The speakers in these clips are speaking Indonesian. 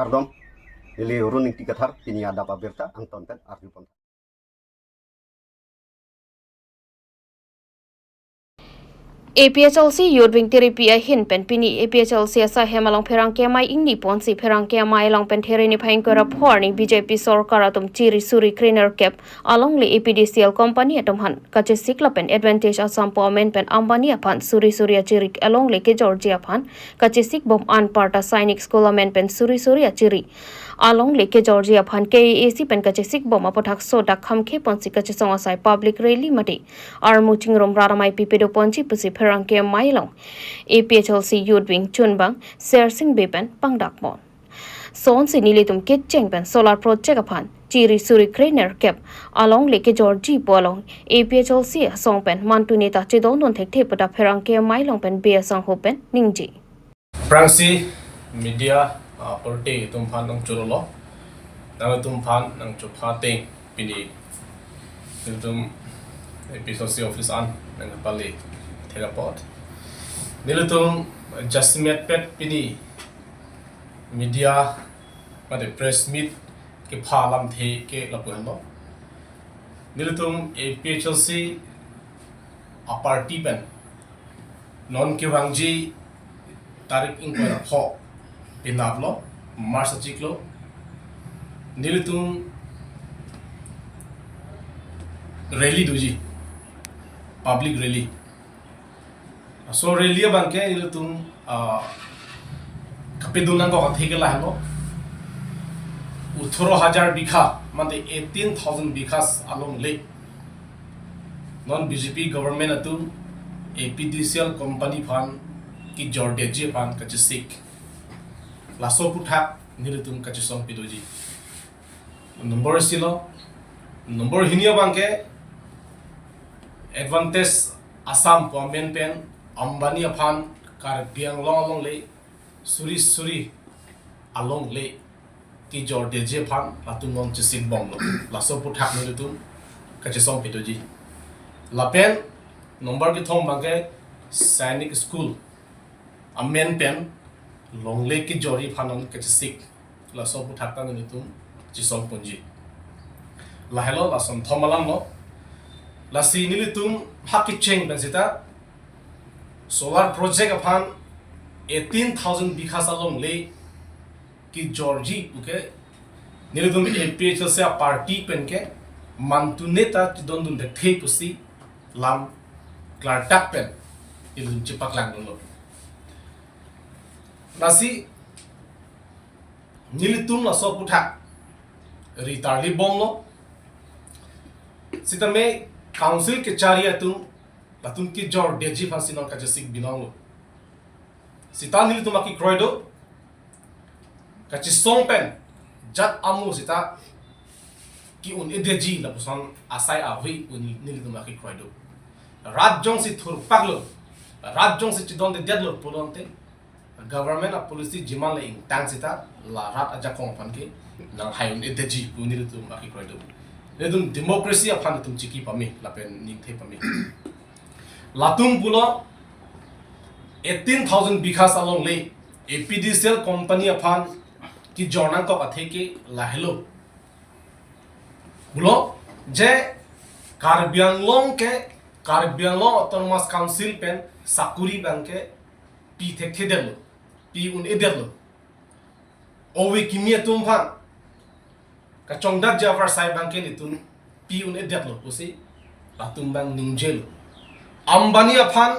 Kardom ili runing tikathar tini ada pabirta angton pen argupon. APHLC youth wing therapy a hin pen pini APHLC asa hemalong pherang ke mai ingni ponsi pherang ke mai long pen there ni phain kora phorni BJP sarkar atum chiri suri cleaner cap along le APDCL company atum han kache sikla pen advantage asam pomen pen ambani aphan suri surya chiri along le ke Georgia aphan kache sik bom an parta sainik school men pen suri surya chiri along le ke Georgia aphan KAC pen kache sik bom apothak so dak kham khe ponsi kache song asai public rally mati ar muching rom raramai pipedo ponchi pusi pherang ke mailong APHLC youth wing chunbang sersing bepen pangdak mon son sinili tum ke chengpen solar project aphan chiri suri cleaner cap along leke Georgie polong APHLC songpen mantu neta chedon non thek the pada pherang ke mailong pen be sang hopen ningji Prangsi media porte tum phan nang churolo nang tum phan nang chupha teng pini tum APHLC office an nang pali therapot nilutum justmet pet pini media mate press meet ke phalam the ke lapuan lo nilutum APHLC a party pen non ke wangji tarik ingko pho pinablo marsa chiklo nilutum rally duji public rally so rally bangke nilutum kapidunan ko kathike la halo 18,000 bikha mande 18,000 bikhas along le non BJP government atum APDCL company fan ki Jordeji pan kachisik laso puthak nilutum kachisong pidoji number silo number hinia bangke advantage Assam Pomen pen Ambani aphan Karbi Anglong along le suri along le ki Jordeji pan latum non chisik bom lo laso puthak nilutum kachisong pidoji lapen number ki thom bangke Sainik school amen pen long le ki jori phanon kachisik la so puthak ta nilutum chisong punji la hello la som thomalam lo la si nilutum hakki cheng bensita solar project aphan 18,000 bikhas along le ki Georgie uke nilutum APHLC party pen ke mantu neta don dun de thei pusi lam klartak pen ilun chipak lang lo nasi nilitum la so puthak ritarli bonglo sitame council ke charia latum ki jor deji fansinon ka jasik binong sita nilitum aki kroido ka chi songpen jat amu sita ki un edeji la pusan asai ahui un nilitum aki kroido rajjong si thur paglo rajjong si chidon de dedlo pulonte government a policy jiman le tang sita la rat aja kong pan ke nang hayun edeji punil tum aki kroido ledum democracy a phan tum chiki pami lapen ning the pami latum pulo 18,000 bikhas along le APDCL company a phan ki jornang ko athe ke la hello bulo je Karbi Anglong autonomous council pen sakuri banke pi thek thedelo pi un edelo owe kimia tum phan ka chongdak jafar sai banke ni tun pi un edelo pusi latum bang ningjelo ambani aphan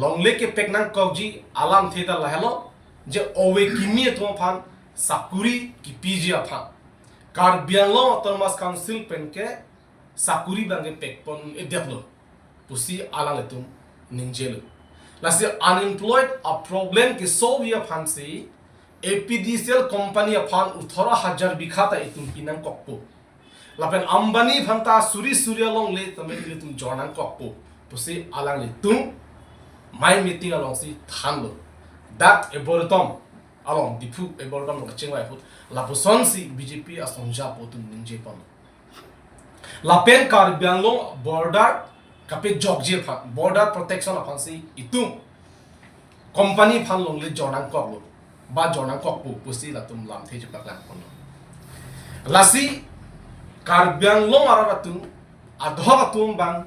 longle ke peknang kogji alam theta lahelo je owe kimia tum phan sakuri ki piji aphan Karbi Anglong autonomous council pen ke sakuri bange pekpon edelo pusi alang letum ningjelo lasi unemployed a problem ki solve ya phansi APDCL company aphan 18,000 bikhata itum pinang kokpo lapen ambani phanta surya long le tameli tum jornang kokpo pusi alang le tum my meeting along si thanlo that eborotom along dipu eborotom lo chingwai phut lapuson si BJP asongja potum ningje pon lapen Karbi Anglong border kape jogje phan border protection aphan si itum company phan long le jornang koklo ba jornang kok pusi la tum lam the jebak lang kono lasi Karbi Anglong aratum adho tum bang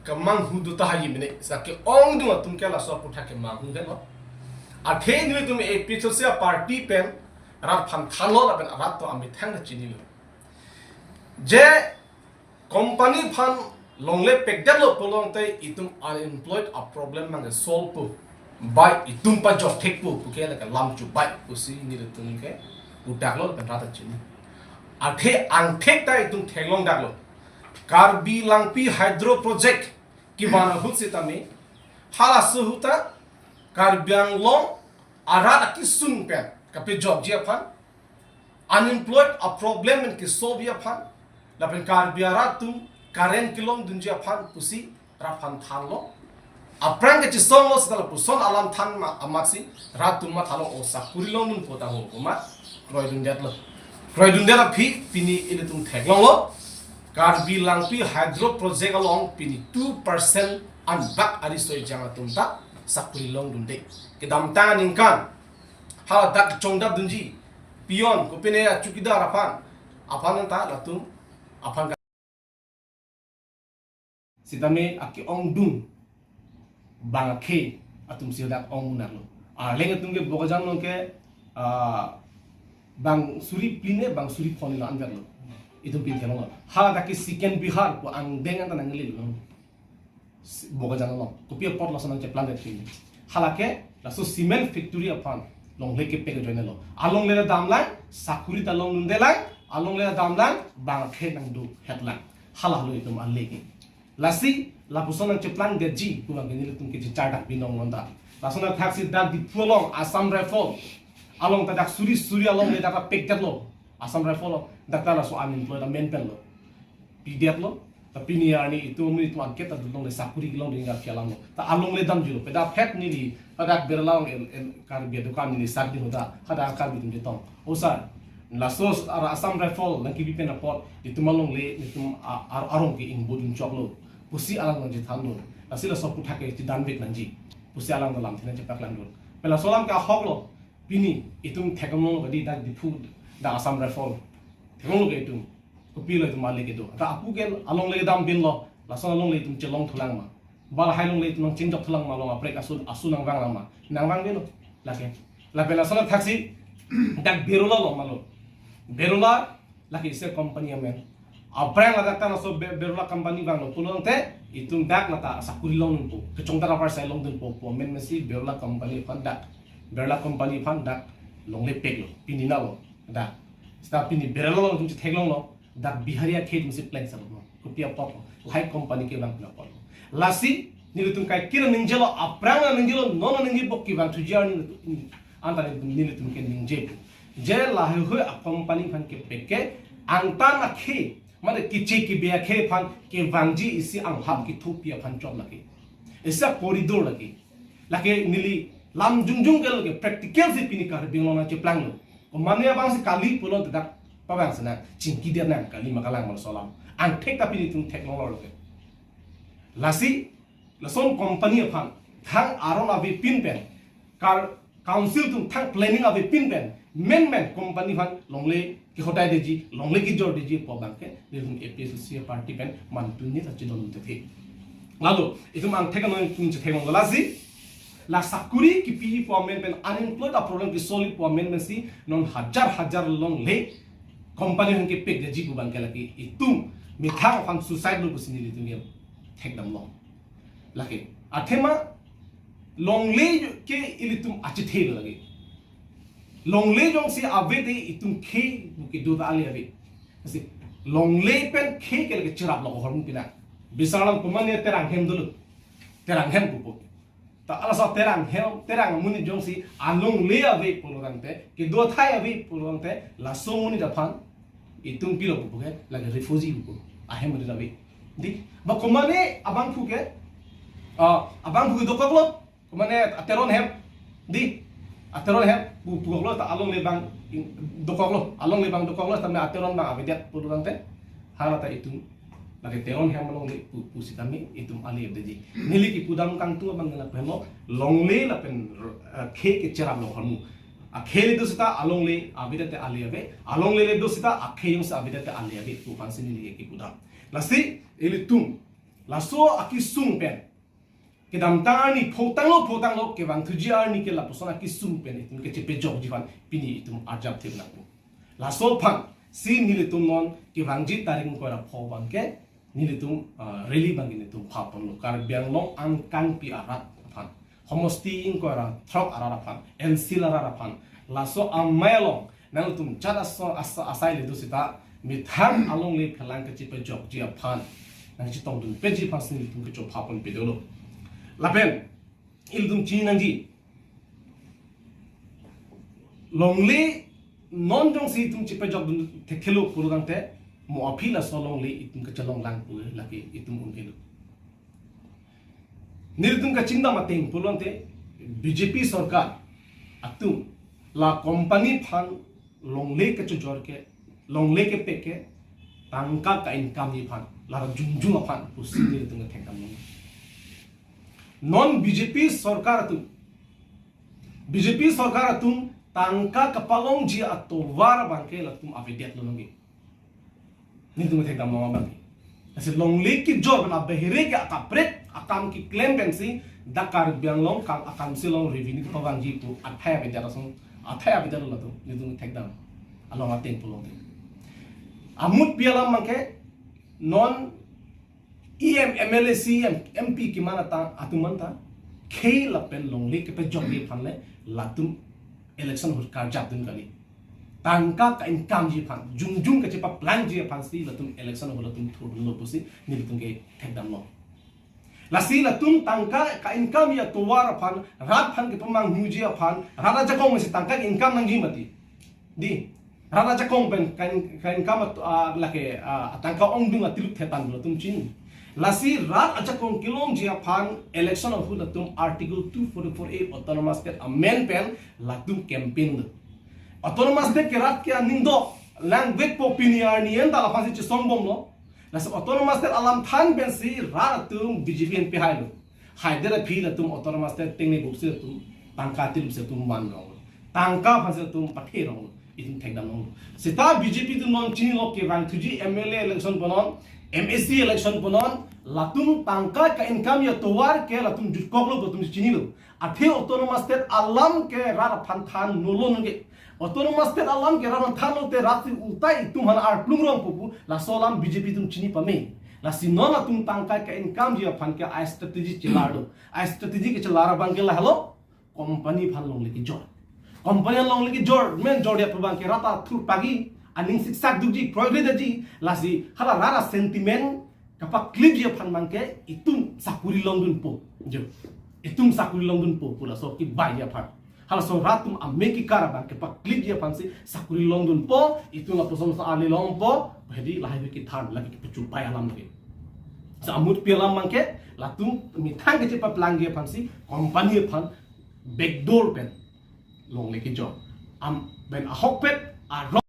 kamang hudu tahayi mine sake ong du tum kala so putha ke mang hu no athe ni tum APHLC party pen rat phan thalo la ben rat to ami thang na chini lo je company phan longle pek develop polong te itum unemployed a problem mang solve po by itum pa job thek po ke la ka lam chu bai pusi ni tum ke udak lo ben rat chini athe ang thek ta itum thelong dak lo Karbi Langpi hydro project ki mana hutsi tami hala suhuta Karbi Anglong arada ki sun pen kape job dia phan unemployed a problem in ki solve dia phan la pen Karbi aratum karen kilong dun dia phan pusi rafan thalo aprang ke chisong lo sala puson alam than ma amasi ratum ma thalo o sakuri long nun pota ho ma kroi dun det lo kroi dun det phi pini ile tum theklong lo Karbi Langpi hydro project along pini 2% unback arisoi janga tumta sakuri long dunde kedam tangan ingkan hala dak chongdap dunji pion ko pine chukida apan ta latum apan sitame aki ong dung bang ke atum sidak ong narlo lenga tumge bogajang no ke bang suri pline bang suri phone la angar lo itu pin kelong hala daki siken bihar ko ang dengan tanang lil boga jana lo ko pia pot lo sanang che plan det fin hala ke la so cement factory apan long leke pege joine lo along le dam lang sakuri ta long nunde lang along le dam lang bang khe nang du headline hala lo itu an leke lasi la pusonang che plan det ji ko ang ni tum ke chardak binong londa la sona taxi dak di pulong Assam Rifle along ta dak suri along le dak pek det lo Assam Rifle dakala so unemployed a men pen lo pdf lo tapi ni ani itu mi tu angket ta dong le sakuri long de ngar fialang lo ta along le dam jilo peda phet ni di pada berlang el Karbi dukan ni sak di hoda hada Karbi tum jetong osa la sos ara Assam Rifle nang ki pen apot itu malong le itu arong ki ing bodun choklo pusi alang nang jetan lo asila so puthake ti danbek nanji pusi alang lo lam thina chepak lang lo pela solam ka hok lo pini itung thekam lo di dak di food da Assam Rifle thong lo ke tum ko pi lo tum male ke do ta apu ken along le dam bin lo la son along le tum chelong thulang ma bal hai long le tum ching jok thulang ma lo ma prek asun nang wang ma nang wang be lo la ke la bela son taxi dak berula lo ma lo berula la ke se company amen aprang la dak ta so berula company bang lo pulong te itung dak na ta sakuri long po ke chong ta par sai long dun po men si berula company fan dak berula company fan dak long le pek lo pinina lo dak sta pini beralo tum theglong lo dak biharia khet musi plan sa lo kopia pop high company ke bang na pol lasi ni tum kai kira ninjelo apranga ninjelo nono ningi bok ki bang tujar ni anta ni tum ke ninje je la ho a company fan ke peke anta na khe mane kiche ki bia khe fan ke bangji isi ang hab ki thupia fan chom laki isa corridor laki lake nili lam jungjung ke practical se pini kar binglona che plan lo mane abang si kali pulo dak pabang sana cingki dia nang kali makalang mal solam ang tek tapi ni tum teknologi lo lasi lason company apang thang aron avi pin pen kar council tum thang planning avi pin pen men company phan longle ki hotai deji longle ki jor deji pabang ke ni tum APHLC party pen man tu ni ta chidon te the lalu itu mang teknologi tum che teknologi lasi la sakuri ki pi po men pen unemployed a problem ki solve po men si non hajar long le company hang ki pek de ji bang kala ki itum mi thang fan suicide lo kusini li tum thek dam long laki athema long le ke ilitum achithe lagi long le jong si ave de itum khe bu ki do da ali ave si long le pen khe ke ke chirap lo horm pina bisalam kumane terang hem dulu terang hem ku ta ala sa terang muni jong si along le ave pulurang te ke do thai ave pulurang te la so muni da phan itung pilo bu ke la refugee bu ahem de ave di ba kumane abang fu ke abang fu do ko kumane ateron hem di ateron hem bu ko ta along le bang do ko along le bang do ko ta me ateron bang ave det pulurang te halata itung lagi teron yang melong le pusi kami itu ali abdi nili ki pudam kang tu bang la peno long le la pen ke ceram lo hormu akheli dosita alongle abidate aliabe alongle le dosita akheyung sa abidate aliabe tu pansini li ki pudam lasi elitum laso akisung pen kedam tani photang lo ke bang thujiar ni ke la posona kisung pen itum ke chepe jog jivan pini itum arjab thebna ku laso phan si nilitum non ke bangji taring ko ra phobang ke nilitum reli bangin itum phapon lo Karbi Anglong an kan pi arat phan homosti in ko ra throk arara phan ensil arara phan laso amelong nang tum chara so asai le dusita mitham along le phalang ke chepe jog jia phan nang chi tong dun peji phasin itum ke chop phapon pe dolo lapen ildum chinangi longli non jong si tum chipe job tekhelo purugang te mo apila so longli itum ka chalong lang pu laki itum ungelo niltum ka chinda mateng pulon te BJP sarkar atum la company phan longli ka chujor ke longli ke peke tangka ka income ni phan la jungjung phan pusi niltum ka thekam non BJP sarkar atum tangka kapalong ji atowar bangke latum avidet longi nintu methek dam mama bangke ase longli ki job na behire ke akapret akam ki claim pensi da Karbi Anglong kang akam silong revenue ko bangji tu athaya avidet latum nintu methek dam along aten pulong amut pialam mangke non APHLC MP ki mana ta atumanta khei la pen longli ke pe job li phanle latum election hur kar jabdun kali tangka ka income ji phan jungjung ka chepa plan ji phan si latum election hur latum thudun lo pusi nilitum ke thekdam lo lasi latum tangka ka income ya towar phan rat phan ke pamang hu ji phan rada jakong si tangka income nang ji mati di rada jakong pen ka income lake tangka ongdung atiluk thetan latum chin lasi rat ajakong kilom jia phan election of latum article 244A autonomous state amendment pen latum campaign autonomous state ke rat ke ningdo language popiniar ni en dala phasi sombom lo lasi autonomous state alam than ben si rat tum BJP en pe hailo haidera phi latum autonomous state tengne bukse tum tangka tilum se tum man rong tangka phase tum pathe rong itum thekdam rong sita BJP tum non chini lok ke bang thuji MLA election bonon MSC election ponon latum tangka ka income ya towar ke latum jutkok lo latum chini lo athe autonomous state alam ke rar phan than nolo nge autonomous state alam ke rar than lo te rati utai tum han ar plung rong popu la solam BJP tum chini pame la sinon latum tangka ka income ya phan ke a strategy chilado a strategy ke chilara bang ke la hello company phan long le ki jor company long le ki jor men jor ya pabang ke rata thur pagi aning siksak duji progress ji lasi hala rara sentiment kapak clip je phan mangke itum sakuri longdun po jo itum sakuri longdun po pula so ki bai ya phan hala so ratum ameki karaba kapak clip je phan si sakuri longdun po itum la posom sa ali long po bhedi lahai ki thar lagi ki puchu pai alam lagi samut pialam mangke latum mithang ke chepa plang je phan si company phan backdoor pen long le ki jo am ben ahok pet a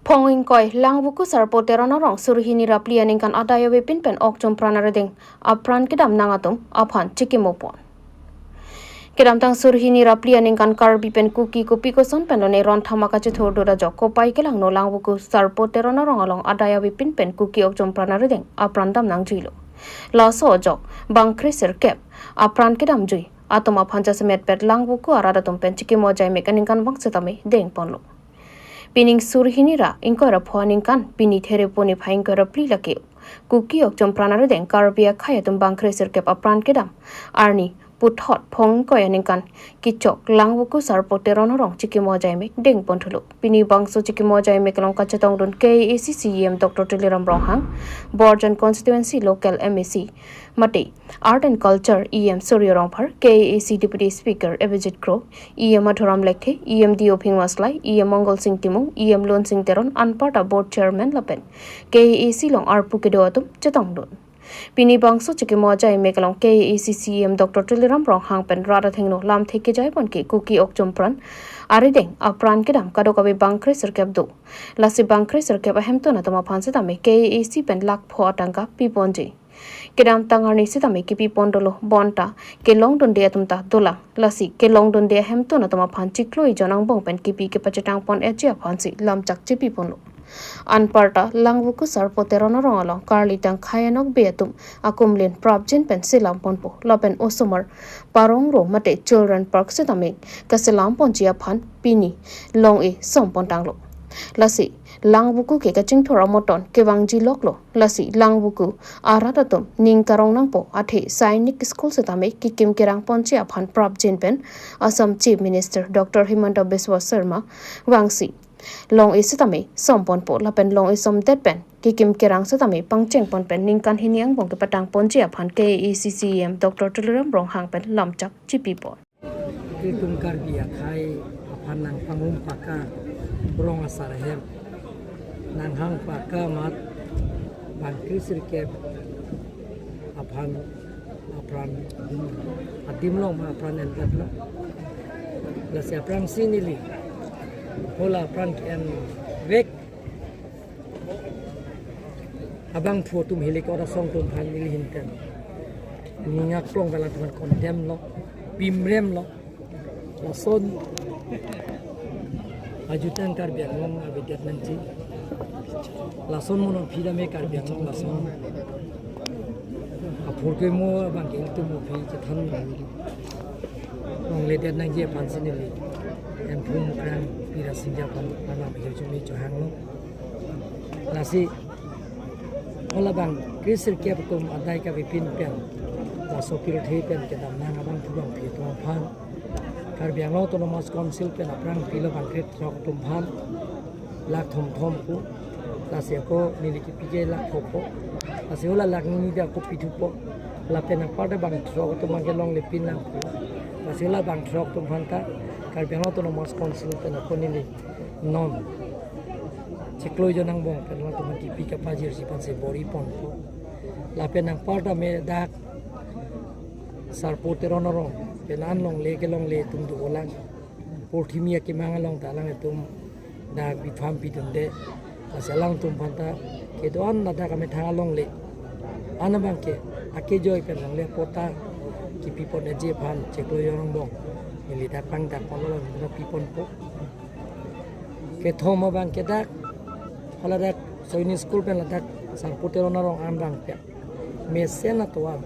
Ponging koi lang buku sarpotero na rong surhini raplia ningkan adayo wepin pen okjom pranareding apran kidam nangatum aphan chikimopon kidam tang surhini raplia ningkan Karbi pen kuki kopi koson pen ne ron thamaka chithor dora joko pai kelang no lang buku sarpotero na rong along adayo wepin pen kuki okjom pranareding apran dam nang jilo la so jok bangkri serkep apran kidam jui atom aphan jasemet pet lang buku arada tum pen chikimo jai mekaninkan bangsetame deng ponlo pining surhinira inkora phoning kan pini there poni phainkora plilake kuki okjom pranare den Karbi khayatum bangkre serkep apran kedam arni puthot phong koyaning kan kichok langbuku sarpoteron rong chikimo jaime deng ponthulu pini bangso chikimo jaime kalong kachatong don KACCEM Dr. Tiliram Rohang Borjan constituency local MAC Mati art and culture EM Surya Rongphar KAC deputy speaker Abhijit Crow EM Madhuram Lekhe EM Dio Phingwaslai EM Mongol Singh Timung EM Lon Singh Teron Anparta board chairman Lapen KAC long arpukedoatum chatong don Pini bangso chikimo jai mekalong KACCEM Dr. Tiliram Rohang pen rada thengno lam theke jai pon ki kuki okjom pran arideng apran kedam kadokabe bangkre serkep do lasi bangkre serkep ahemto na tama phanse tame KAC pen lak pho atangka piponje kedam tangarni sitame kipi pondolo bonta ke long don dia tumta dola lasi ke long don dia hemto na tama phanchi kloi jonang bong pen kipi ke pachatang pon eche phanchi lam chak chipi ponlo anparta langbuku sarpoterona rongalo karli tang khayanok betum akumlen propjin pen silam ponpo lopen osomar parong ro mate children park sitame kaselam ponchia phan pini long e sompon tanglo lasi langbuku ke kaching thora moton ke wangji loklo lasi langbuku aratatum ning karong nangpo athe sainik school setame kikim kerang ponchia phan propjin pen Assam Chief Minister Dr. Himanta Biswa Sharma wangsi long isitame sompon po lapen long isom det pen kikim kerang setame pangcheng pon pen ningkan hiniang bong ke patang ponjia phan KECCM Dr. Tuleram Rong hang pen lamchak chipi po Kitum Karbi Akai Apanang Pangum Paka Rong Asarahem Nang hang Paka mat Ban Krisir Kep Apan Adimlong Apan and Gatlo Lasi Apran Sinili Hola Prank and Vek Abang Photum Helikora Song Tum Pan Nili Hinten Ningak Plong Velatman Condemn Lo Bimrem Lo Lason Ajutan Karbi Anglong Abidat Nanti Lason Monon Pidame Karbi Anglong Lason Apurke Mo Bangil Tumu Pi Ketan Nong Ledet Nangi Pansinili and Pum Kran Pira Sinjapan Anam Hirjumi Johanglo Lasi Olabang Krisir Kepatum Adai Kavipin Pen Sopir Tapen Kedam Nangabang Pubang Pito Pan Karbi Anglong Autonomous Council Pen Aprang Pilo Bangkret Trok Tumpan Lak Thom Thom Ku Lasi Ako Niliki Pije Lak Thopo Lasi Ola Lak Nida Ko Pitupo La Pen Aparta Bang Trok Tumangelong Lepin Lang Ku Lasi Ola Bang Trok Tumpan Ka Karbi Anglong Autonomous Council Pen Ako Nili Non Ciklo Jonang Bong Pen Tuman Kipi Kapajir Sipan Se Bori Pon Ku La Pen Aparta Me Dak Sarpoteronoro penan long le tum du olang porthimia ke mangalong talang tum da bifam pitunde asalang tum panta ke doan nada kame thangalong le anabang ke ake joy pen long le pota ki pipon eje phan cheklo yorong bong ili da pang da kolong da pipon po ke thoma bang ke da hala da soini school pen la da sarpoteronoro ambang pe mesena toa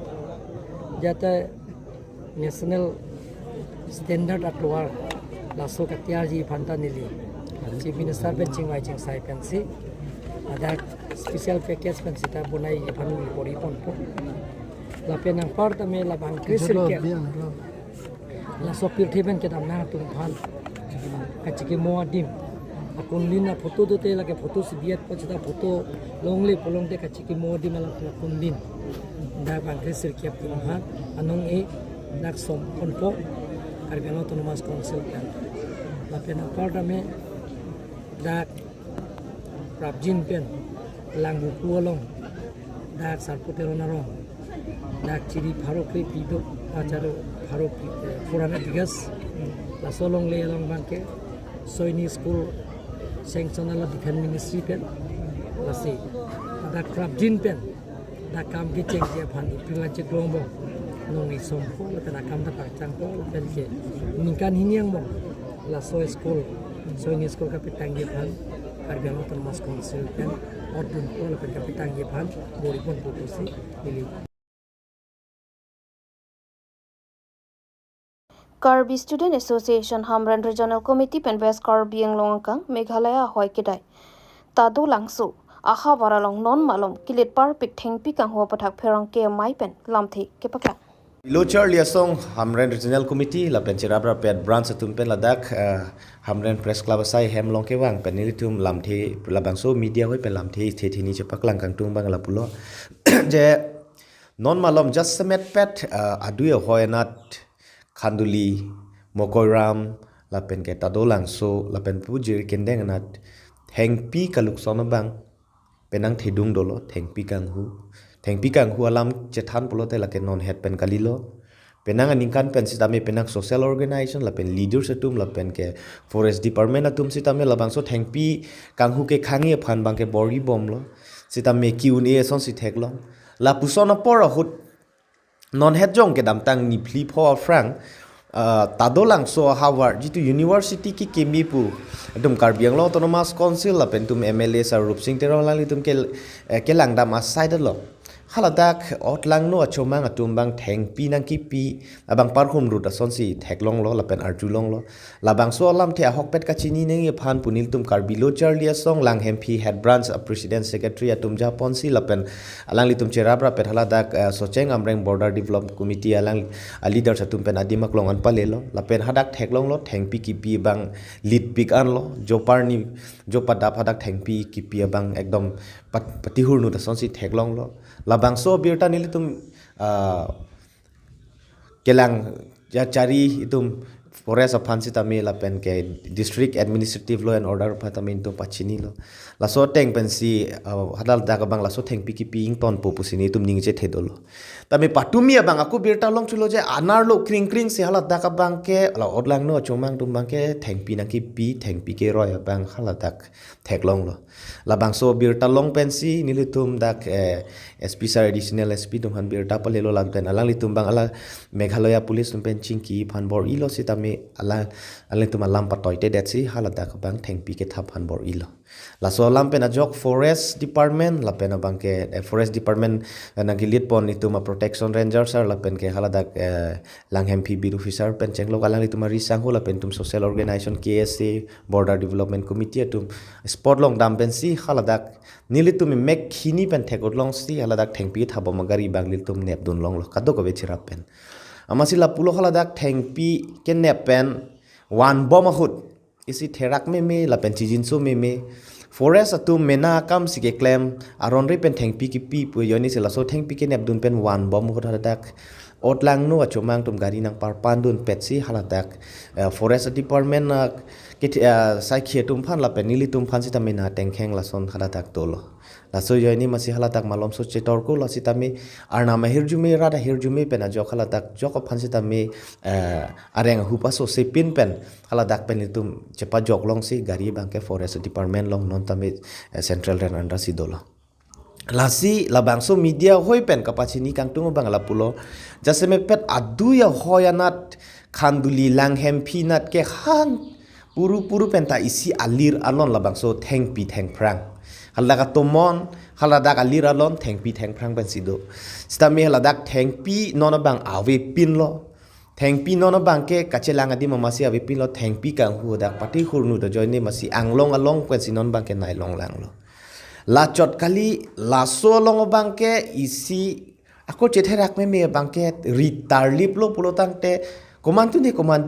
jata national standard at luar laso katiaji phanta nili chief minister ben chingwai ching sai pensi ada special package pen sita bunai phan bori pon po la penang parta me la bang krisir ke la sopir theben ke damna tum phan kachike moadim akun lina photo dote lage photo se biat pachita photo longle polong de kachike moadim la kun din da bang krisir ke tum phan anong e Naksom Ponpo Karbi Anglong Autonomous Council Pen La Pen Aparta Me Dak Prabjin Pen Langbu Puolong Dak Sarpoterona Rong Dak Chiri Pharokri Pido Acharo Pharokri Purana Digas La Solong Le Long Banke Soini School Sanction La Defense Ministry Pen La Si Dak Prabjin Pen Dak Kam Ki Cheng Je Phan Ipila Cheklombo nong isom po la kana kam da pachang po la pen ke ningkan hiniang mo la so school so ni school kapitang ye phan Karbi Anglong Autonomous Council pen ordun po la pen kapitang ye phan bori pon po si ili Karbi Student Association Hamran Regional Committee pen West Karbi Anglong kang Meghalaya hoi kedai tadu langsu aha baralong non malom kilit par pik thengpi kang ho pathak pherang ke mai pen lamthi ke pakla Lochar liasong Hamren Regional Committee la penchirabra pet branch tumpen ladak Hamren Press Club sai hemlong ke wang penilitum lamthi labangso media hoi pen lamthi thethini che paklang kang tung bang la pulo je non malom just semet pet adue hoenat khanduli mokoram la pen ke tadolang so la pen pujir kendeng nat hengpi kaluk sono bang penang thidung dolo thengpi kang hu Thengpi kang hu alam chethan polote la ke non het pen kalilo penang aningkan pen sitame penak social organization la pen leader setum la pen ke forest department atum sitame la bangso thengpi kang hu ke khangi phan bang ke bori bom lo sitame Q&A son si thek lo la pusona por hut non het jong ke dam tang ni phli pho frank tadolang so Harvard jitu university ki kemi pu dum Karbi Anglong autonomous council la pentum MLA sa rup sing terong lang litum ke lang dam aside lo haladak otlang no achomang atumbang theng pi nang ki pi abang parhum ru da sonsi theklong lo la pen arjulong lo labang so lam the hokpet ka chini neng phan punil tum Karbi lo charlia song lang hempi head branch of president secretary atum japon si la pen alang litum cherabra pet haladak socheng amreng border development committee alang leaders atum pen adimak long an palelo la pen hadak theklong lo theng pi ki pi bang lead big an lo joparni jopadap hadak theng pi ki pi bang ekdom patihur nu da sonsi theklong lo labang so birta nili tum kelang ya cari itum forest of Hansi tami la pen ke district administrative law and order patamin to pachini lo la so teng pen si hadal da bang la so teng piki ping ton popusini tum ning je thedolo tami patumi bang aku birta long chulo je anar lo kring kring si halat da bang ke la odlang no chomang tum bang ke teng pi nang ki pi teng pi ke roya bang halat dak thek long lo la bang so birta long pen si nili tum dak SP sar additional SP tum han birta palelo lag den alang litum bang ala Meghalaya police tum pen chingki phan bor ilo si tami ala tum alam patoite det si halat da bang teng pi ke thap phan bor ilo la so lam pen ajok forest department la pen bang ke forest department nagilit pon itu ma protection rangers la pen ke haladak langhem pi bir officer pen chenglo alang itu ma risang ho la pen tum social organization KSC border development committee tum sport long dam pen si haladak nilitum mek khini pen thekot long si haladak thengpi thabo magari banglil tum nep dun long lo kaddo ko be chirap pen amasila pulo haladak thengpi ke nep pen wan bom hut isi therak me la pen chijin so me forest atum mena kam si ke claim aron ri pen thengpi ki pi pu yoni sila so thengpi ke nep dun pen wan bom hut haladak otlang no achomang tum gari nang par pandun pet si haladak forest department ke sai khie tum phan la pen nili tum phan si tamina tengkheng la son haladak tolo la so yoni masi haladak malom so chetor ko la sitami arna mahir jume rada hir jume pen a jok haladak jok phan sitami areng hupa so se pin pen haladak pen tum chepa jok long si gari bangke forest department long non tami central ren andra si dolo lasi labangso media hoi pen kapachini kangtung bang la pulo jaseme pet adu ya hoyanat khanduli langhem phinat ke khan puru penta isi alir alon labangso theng pi theng prang haladak tomon haladak alir alon theng pi theng prang ben sido stami haladak theng pi nona bang awe pin lo theng pi nona bang ke kachelang adi mamasi awe pin lo theng pi kang hu dak pati khurnu do joini masi anglong along kwen sinon bang ke nai long lang lo la chot kali la so long bang ke isi ako chetherak me bang ke ritar lip lo pulo tang te komantu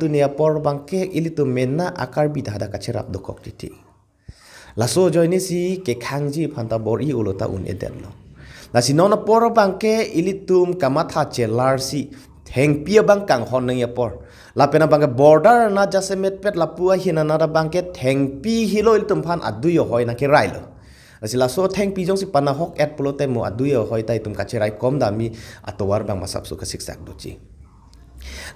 ni apor bang ke ilitu menna akar bi dada kacherap do kok titi la so joini si ke khangji phanta bor I ulota un eden lo la si nona por bang ke ilitum kamatha chelar si theng pia bang kang hon nang yapor la pena bang border na jasemet pet la pua hina na bang ke theng pi hilo ilitum phan adu yo hoi na ke railo asila so theng pi jong si pana hok et pulo te mo adu yo hoi tai tum kacherai kom dami atowar bang masap su ka siksak do chi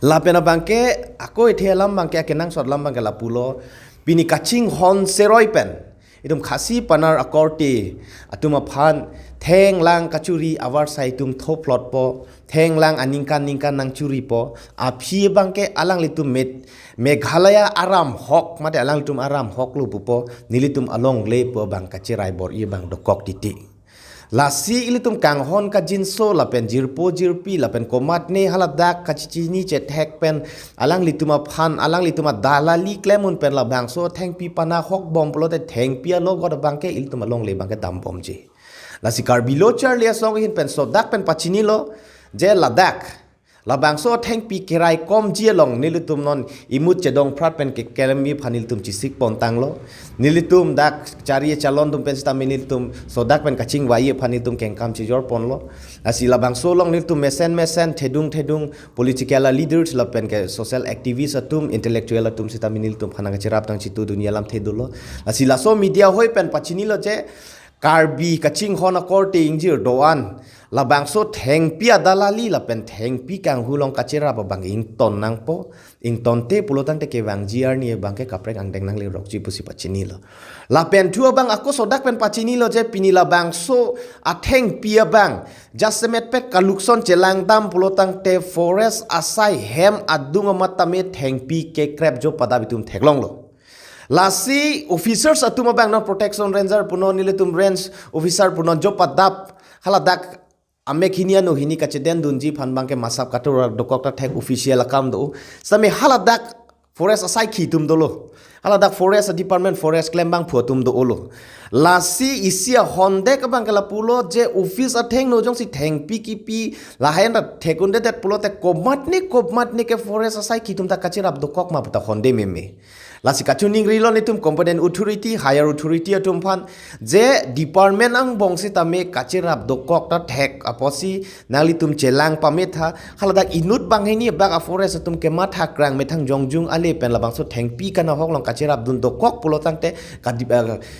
la pena bangke ako ithelam bangke akenang sotlam bangke la pulo pini kaching hon seroi pen idum khasi panar akorti atuma phan theng lang kachuri awar sai tum thoplot po theng lang aningkan nang churi po aphi bangke alang litum Meghalaya aram hok mate alang litum aram hok lu po nilitum along le po bang kachirai bor I bang dokok titi lasi ilitum kang hon ka jinso la pen jirpi la pen komat ne haladak kachichini che thek pen alang lituma phan alang lituma dalali klemun pen la bang so theng pi pana hok bom plo te theng pi lo god bangke iltum along le bangke dam bom ji lasi Karbi lo charlia song hin pen so dak pen pachini lo je ladak la bang so theng pi kerai kom ji long nilitum non imut chedong prat pen ke kelmi phanil tum chisik pon tang lo nilitum dak chari chalon tum pen sta minilitum so dak pen kaching wai phanil tum keng kam chi jor pon lo asi la bang so long nilitum mesen thedung political leaders la pen ke social activists atum intellectual atum sita minilitum phana chirap tang chitu dunia lam thedulo asi la so media hoi pen pachini lo je Karbi kaching hona korte injir doan labang so theng pia dalali la pen theng pi kang hulong kachera ba bang in ton nang po ing tonte pulotang te ke wang GR ni bangke kaprek ang deng nang le rok ji pusi pachini lo la pen tua bang aku sodak pen pachini lo je pinila bang so atheng pia bang jasemet pet kalukson chelang dam pulotang te forest asai hem adunga matame theng pi ke krep jo pada bitum theklong lo lasi officers atuma bang na protection ranger puno nile tum range officer puno jo padap haladak ame khinia no hini ka cheden dunji phan bang ke masap katur dokok ta thek official akam do sami haladak forest asai khi tum dolo haladak forest department forest claim bang photum do olo lasi isia honde ka bang kala pulo je office atheng no jong si theng pi ki pi la hayan da thekunde det pulo te komat ni ke forest asai khi tum ta kachirap dokok ma puta honde meme lasi kachuning rilo nitum competent authority higher authority atum phan je department ang bongsi tame kachirap dokok ta thek aposi nali tum chelang pamit ha haladak inut banghini bak a forest atum ke ma thak rang methang jongjung ale pen labang so theng pi kana hok long kachirap dun dokok pulotang te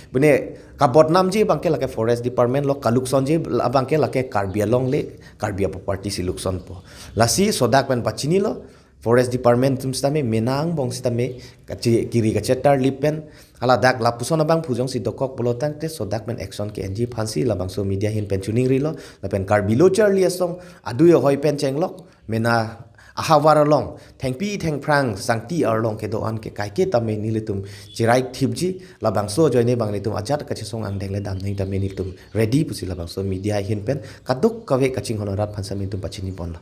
bune kabot nam ji bangke lake forest department lo kalukson ji bangke lake Karbi Anglong le Karbi property si lukson po lasi sodak pen pachini lo forest department tum stame menang bong stame kiri kacetar lipen ala dak lapuson abang pujong si dokok polotang te sodak men action ke NG phansi labang so media hin pentuning rilo lapen Karbi lo charli asong adu yo hoi pen chenglok mena ahawar long thengpi theng prang sangti arlong ke do an ke kai ke tame nilitum chirai thibji labang so joine bang litum ajat ka chesong ang dengle dam nei tame nitum ready pusi labang so media hin pen kaduk kawe kaching honorat phansa min tum pachini pon